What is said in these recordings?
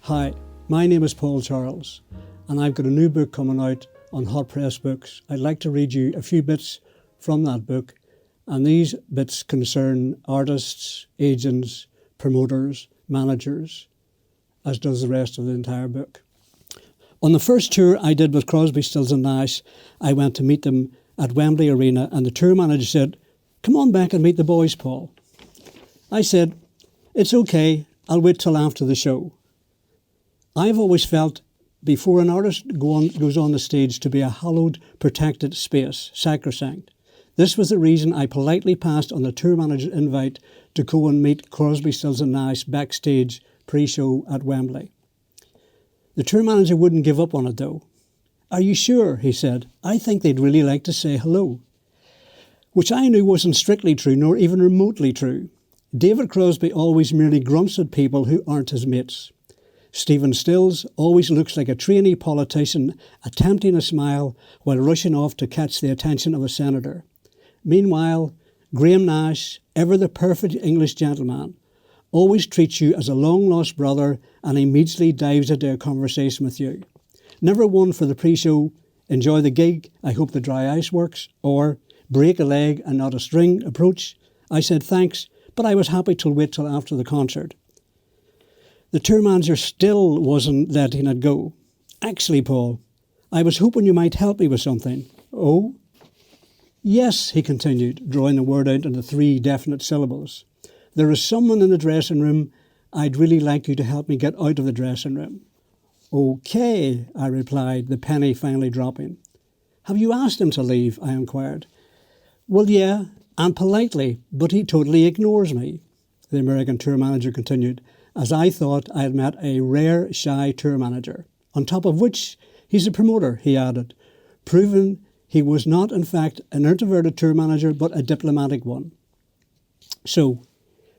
Hi, my name is Paul Charles, and I've got a new book coming out on Hot Press Books. I'd like to read you a few bits from that book, and these bits concern artists, agents, promoters, managers, as does the rest of the entire book. On the first tour I did with Crosby, Stills and Nash, I went to meet them at Wembley Arena, and the tour manager said, "Come on back and meet the boys, Paul." I said, "It's okay, I'll wait till after the show." I've always felt before an artist goes on the stage to be a hallowed, protected space, sacrosanct. This was the reason I politely passed on the tour manager's invite to go and meet Crosby, Stills and Nash backstage pre-show at Wembley. The tour manager wouldn't give up on it though. "Are you sure?" he said. "I think they'd really like to say hello." Which I knew wasn't strictly true, nor even remotely true. David Crosby always merely grunts at people who aren't his mates. Stephen Stills always looks like a trainee politician attempting a smile while rushing off to catch the attention of a senator. Meanwhile, Graham Nash, ever the perfect English gentleman, always treats you as a long-lost brother and immediately dives into a conversation with you. Never one for the pre-show, "Enjoy the gig, I hope the dry ice works," or "Break a leg and not a string" approach. I said thanks, but I was happy to wait till after the concert. The tour manager still wasn't letting it go. "Actually, Paul, I was hoping you might help me with something." "Oh?" "Yes," he continued, drawing the word out into 3 definite syllables. "There is someone in the dressing room. I'd really like you to help me get out of the dressing room." "Okay," I replied, the penny finally dropping. "Have you asked him to leave?" I inquired. "Well, yeah, and politely, but he totally ignores me," the American tour manager continued, as I thought I had met a rare, shy tour manager. "On top of which, he's a promoter," he added, proving he was not, in fact, an introverted tour manager, but a diplomatic one. So,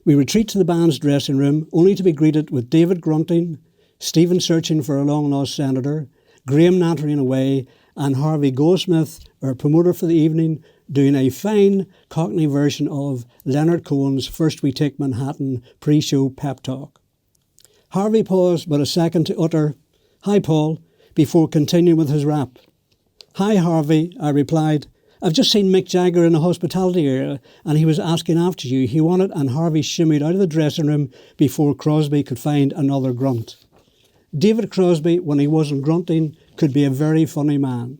we retreat to the band's dressing room, only to be greeted with David grunting, Stephen searching for a long-lost senator, Graham nattering away, and Harvey Goldsmith, our promoter for the evening, doing a fine Cockney version of Leonard Cohen's First We Take Manhattan pre-show pep talk. Harvey paused but a second to utter, "Hi, Paul," before continuing with his rap. "Hi, Harvey," I replied. "I've just seen Mick Jagger in the hospitality area and he was asking after you. He wanted," and Harvey shimmied out of the dressing room before Crosby could find another grunt. David Crosby, when he wasn't grunting, could be a very funny man.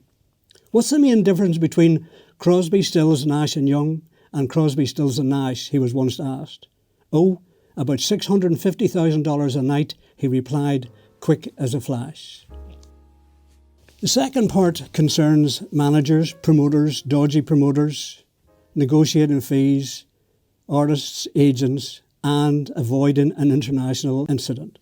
"What's the main difference between Crosby, Stills, Nash and Young and Crosby, Stills and Nash?" he was once asked. "Oh, about $650,000 a night," he replied, quick as a flash. The second part concerns managers, promoters, dodgy promoters, negotiating fees, artists, agents, and avoiding an international incident.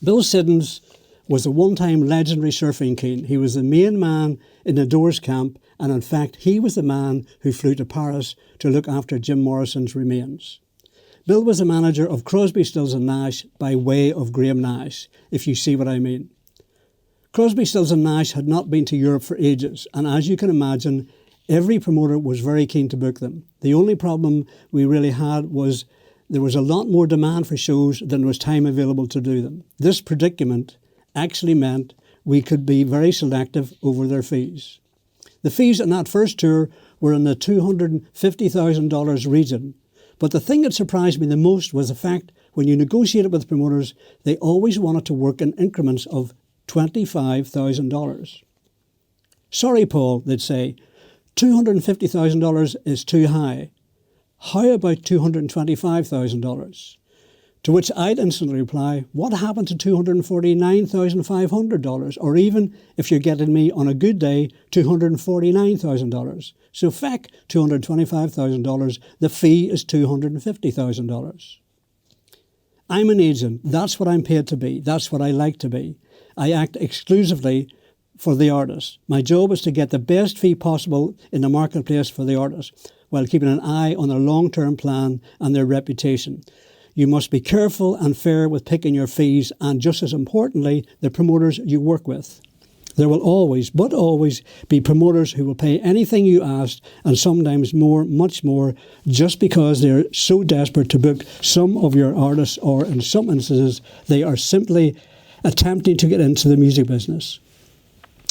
Bill Siddons was a one-time legendary surfing king. He was the main man in the Doors camp, and in fact he was the man who flew to Paris to look after Jim Morrison's remains. Bill was the manager of Crosby, Stills and Nash by way of Graham Nash, if you see what I mean. Crosby, Stills and Nash had not been to Europe for ages, and as you can imagine, every promoter was very keen to book them. The only problem we really had was there was a lot more demand for shows than there was time available to do them. This predicament actually meant we could be very selective over their fees. The fees on that first tour were in the $250,000 region. But the thing that surprised me the most was the fact when you negotiated with promoters, they always wanted to work in increments of $25,000. "Sorry, Paul," they'd say, $250,000 is too high. How about $225,000? To which I'd instantly reply, "What happened to $249,500? Or even, if you're getting me on a good day, $249,000. So feck $225,000, the fee is $250,000. I'm an agent. That's what I'm paid to be. That's what I like to be. I act exclusively for the artist. My job is to get the best fee possible in the marketplace for the artist, while keeping an eye on their long-term plan and their reputation. You must be careful and fair with picking your fees, and just as importantly, the promoters you work with." There will always, but always, be promoters who will pay anything you ask, and sometimes more, much more, just because they're so desperate to book some of your artists, or in some instances, they are simply attempting to get into the music business.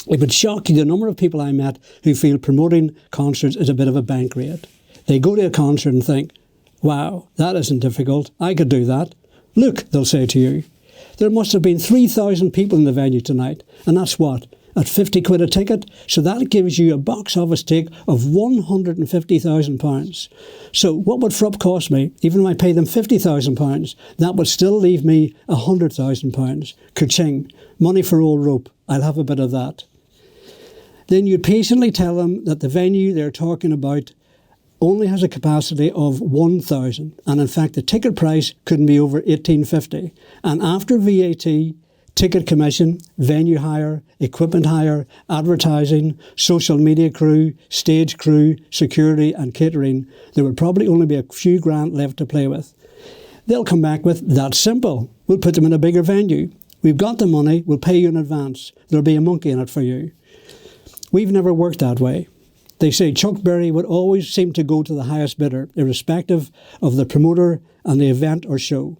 It would shock you the number of people I met who feel promoting concerts is a bit of a bank rate. They go to a concert and think, wow, that isn't difficult, I could do that. Look, they'll say to you, there must have been 3,000 people in the venue tonight, and that's what? At 50 quid a ticket? So that gives you a box office take of £150,000. So what would Frupp cost me? Even if I pay them £50,000, that would still leave me £100,000. Ka-ching. Money for old rope. I'll have a bit of that. Then you patiently tell them that the venue they're talking about only has a capacity of 1,000, and in fact the ticket price couldn't be over $1,850. And after VAT, ticket commission, venue hire, equipment hire, advertising, social media crew, stage crew, security and catering, there would probably only be a few grand left to play with. They'll come back with, that's simple, we'll put them in a bigger venue. We've got the money, we'll pay you in advance. There'll be a monkey in it for you. We've never worked that way. They say Chuck Berry would always seem to go to the highest bidder, irrespective of the promoter and the event or show.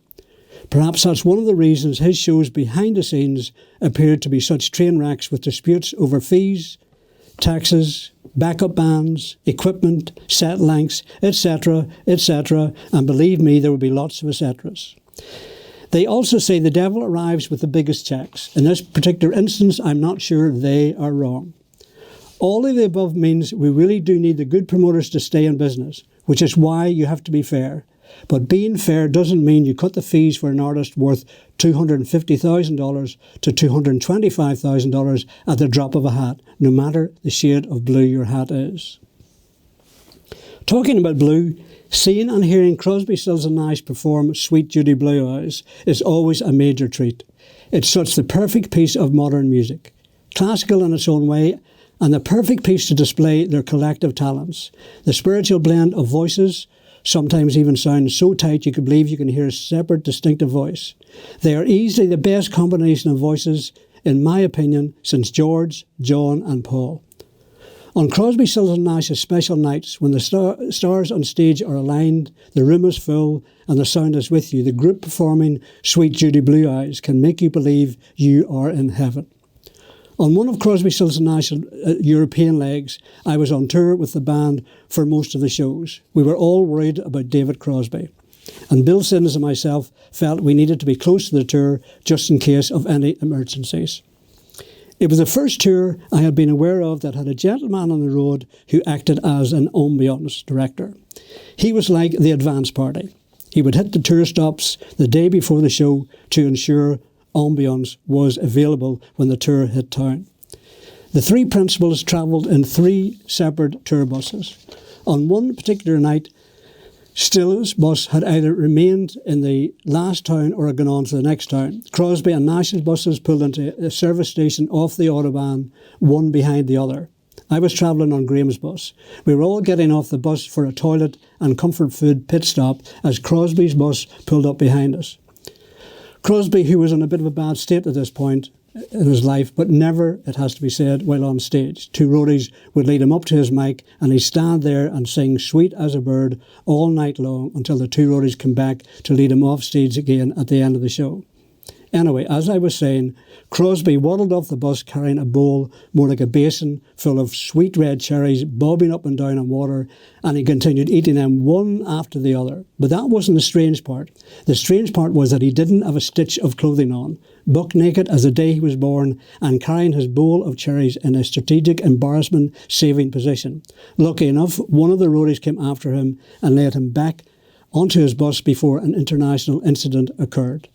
Perhaps that's one of the reasons his shows behind the scenes appeared to be such train wrecks with disputes over fees, taxes, backup bands, equipment, set lengths, etc., etc., and believe me, there will be lots of etceteras. They also say the devil arrives with the biggest checks. In this particular instance, I'm not sure they are wrong. All of the above means we really do need the good promoters to stay in business, which is why you have to be fair. But being fair doesn't mean you cut the fees for an artist worth $250,000 to $225,000 at the drop of a hat, no matter the shade of blue your hat is. Talking about blue, seeing and hearing Crosby, Stills and Nash perform Sweet Judy Blue Eyes is always a major treat. It's such the perfect piece of modern music, classical in its own way, and the perfect piece to display their collective talents. The spiritual blend of voices sometimes even sounds so tight you could believe you can hear a separate, distinctive voice. They are easily the best combination of voices, in my opinion, since George, John and Paul. On Crosby, Stills and Nash's special nights, when the stars on stage are aligned, the room is full and the sound is with you, the group performing Sweet Judy Blue Eyes can make you believe you are in heaven. On one of Crosby, Stills and Nash's European legs, I was on tour with the band for most of the shows. We were all worried about David Crosby. And Bill Siddons and myself felt we needed to be close to the tour just in case of any emergencies. It was the first tour I had been aware of that had a gentleman on the road who acted as an ambience director. He was like the advance party. He would hit the tour stops the day before the show to ensure ambience was available when the tour hit town. The three principals travelled in three separate tour buses. On one particular night, Stills' bus had either remained in the last town or had gone on to the next town. Crosby and Nash's buses pulled into a service station off the Autobahn, one behind the other. I was travelling on Graham's bus. We were all getting off the bus for a toilet and comfort food pit stop as Crosby's bus pulled up behind us. Crosby, who was in a bit of a bad state at this point in his life, but never, it has to be said, while on stage. Two roadies would lead him up to his mic and he'd stand there and sing Sweet as a Bird all night long until the two roadies come back to lead him off stage again at the end of the show. Anyway, as I was saying, Crosby waddled off the bus carrying a bowl, more like a basin, full of sweet red cherries bobbing up and down in water, and he continued eating them one after the other. But that wasn't the strange part. The strange part was that he didn't have a stitch of clothing on, buck naked as the day he was born, and carrying his bowl of cherries in a strategic embarrassment-saving position. Lucky enough, one of the roadies came after him and led him back onto his bus before an international incident occurred.